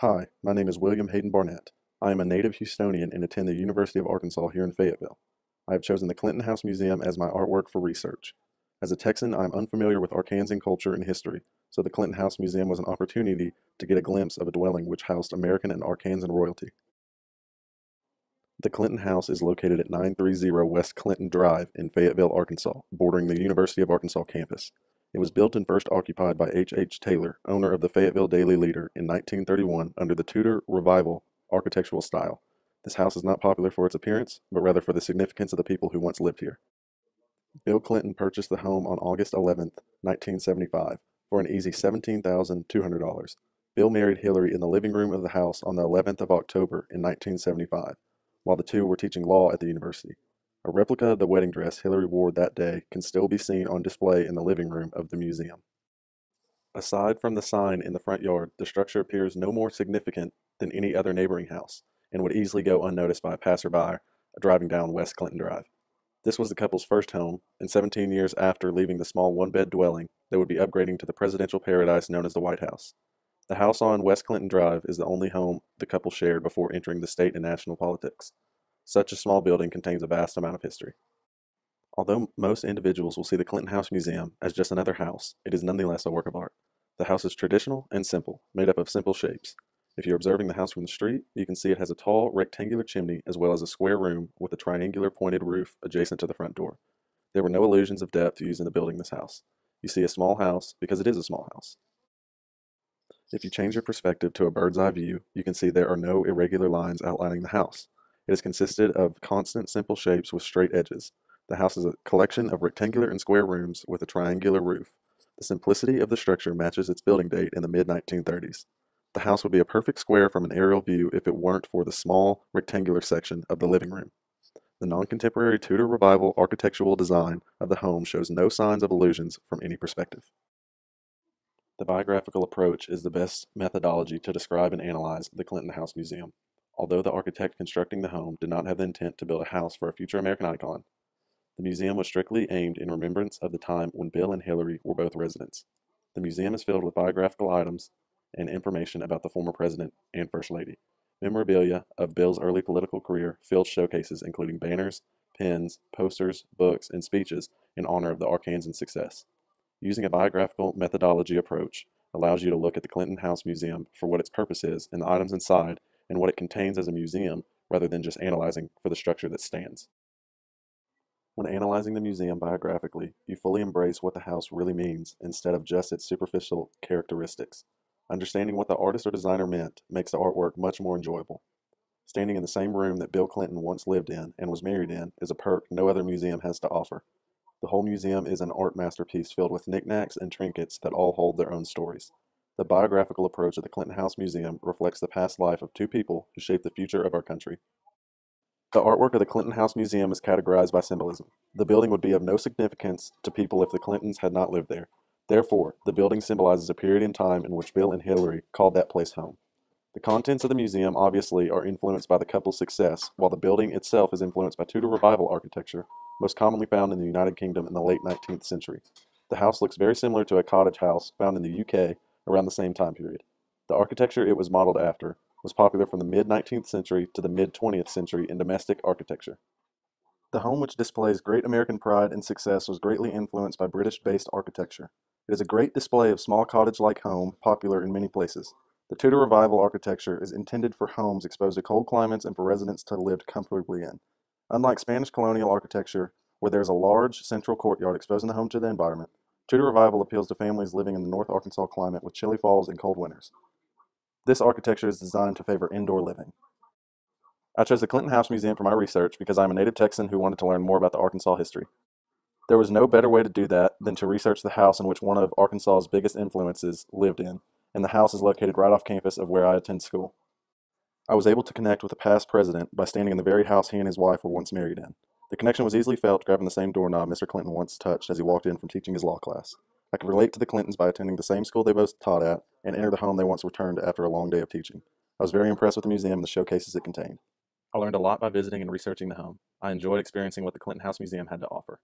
Hi, my name is William Hayden Barnett. I am a native Houstonian and attend the University of Arkansas here in Fayetteville. I have chosen the Clinton House Museum as my artwork for research. As a Texan, I am unfamiliar with Arkansan culture and history, so the Clinton House Museum was an opportunity to get a glimpse of a dwelling which housed American and Arkansan royalty. The Clinton House is located at 930 West Clinton Drive in Fayetteville, Arkansas, bordering the University of Arkansas campus. It was built and first occupied by H. Taylor, owner of the Fayetteville Daily Leader, in 1931 under the Tudor Revival architectural style. This house is not popular for its appearance, but rather for the significance of the people who once lived here. Bill Clinton purchased the home on August 11, 1975, for an easy $17,200. Bill married Hillary in the living room of the house on the 11th of October in 1975, while the two were teaching law at the university. A replica of the wedding dress Hillary wore that day can still be seen on display in the living room of the museum. Aside from the sign in the front yard, the structure appears no more significant than any other neighboring house and would easily go unnoticed by a passerby driving down West Clinton Drive. This was the couple's first home, and 17 years after leaving the small one-bed dwelling, they would be upgrading to the presidential paradise known as the White House. The house on West Clinton Drive is the only home the couple shared before entering the state and national politics. Such a small building contains a vast amount of history. Although most individuals will see the Clinton House Museum as just another house, it is nonetheless a work of art. The house is traditional and simple, made up of simple shapes. If you're observing the house from the street, you can see it has a tall, rectangular chimney as well as a square room with a triangular pointed roof adjacent to the front door. There were no illusions of depth used in the building this house. You see a small house because it is a small house. If you change your perspective to a bird's eye view, you can see there are no irregular lines outlining the house. It is consisted of constant, simple shapes with straight edges. The house is a collection of rectangular and square rooms with a triangular roof. The simplicity of the structure matches its building date in the mid-1930s. The house would be a perfect square from an aerial view if it weren't for the small, rectangular section of the living room. The non-contemporary Tudor Revival architectural design of the home shows no signs of illusions from any perspective. The biographical approach is the best methodology to describe and analyze the Clinton House Museum. Although the architect constructing the home did not have the intent to build a house for a future American icon, the museum was strictly aimed in remembrance of the time when Bill and Hillary were both residents. The museum is filled with biographical items and information about the former president and first lady. Memorabilia of Bill's early political career fills showcases including banners, pins, posters, books, and speeches in honor of the Arkansan success. Using a biographical methodology approach allows you to look at the Clinton House Museum for what its purpose is and the items inside and what it contains as a museum rather than just analyzing for the structure that stands. When analyzing the museum biographically, you fully embrace what the house really means instead of just its superficial characteristics. Understanding what the artist or designer meant makes the artwork much more enjoyable. Standing in the same room that Bill Clinton once lived in and was married in is a perk no other museum has to offer. The whole museum is an art masterpiece filled with knickknacks and trinkets that all hold their own stories. The biographical approach of the Clinton House Museum reflects the past life of two people who shaped the future of our country. The artwork of the Clinton House Museum is categorized by symbolism. The building would be of no significance to people if the Clintons had not lived there. Therefore, the building symbolizes a period in time in which Bill and Hillary called that place home. The contents of the museum obviously are influenced by the couple's success, while the building itself is influenced by Tudor Revival architecture, most commonly found in the United Kingdom in the late 19th century. The house looks very similar to a cottage house found in the UK around the same time period. The architecture it was modeled after was popular from the mid-19th century to the mid-20th century in domestic architecture. The home, which displays great American pride and success, was greatly influenced by British-based architecture. It is a great display of small cottage-like home, popular in many places. The Tudor Revival architecture is intended for homes exposed to cold climates and for residents to live comfortably in. Unlike Spanish colonial architecture, where there is a large central courtyard exposing the home to the environment, Tudor Revival appeals to families living in the North Arkansas climate with chilly falls and cold winters. This architecture is designed to favor indoor living. I chose the Clinton House Museum for my research because I am a native Texan who wanted to learn more about the Arkansas history. There was no better way to do that than to research the house in which one of Arkansas's biggest influences lived in, and the house is located right off campus of where I attend school. I was able to connect with the past president by standing in the very house he and his wife were once married in. The connection was easily felt grabbing the same doorknob Mr. Clinton once touched as he walked in from teaching his law class. I could relate to the Clintons by attending the same school they both taught at and enter the home they once returned after a long day of teaching. I was very impressed with the museum and the showcases it contained. I learned a lot by visiting and researching the home. I enjoyed experiencing what the Clinton House Museum had to offer.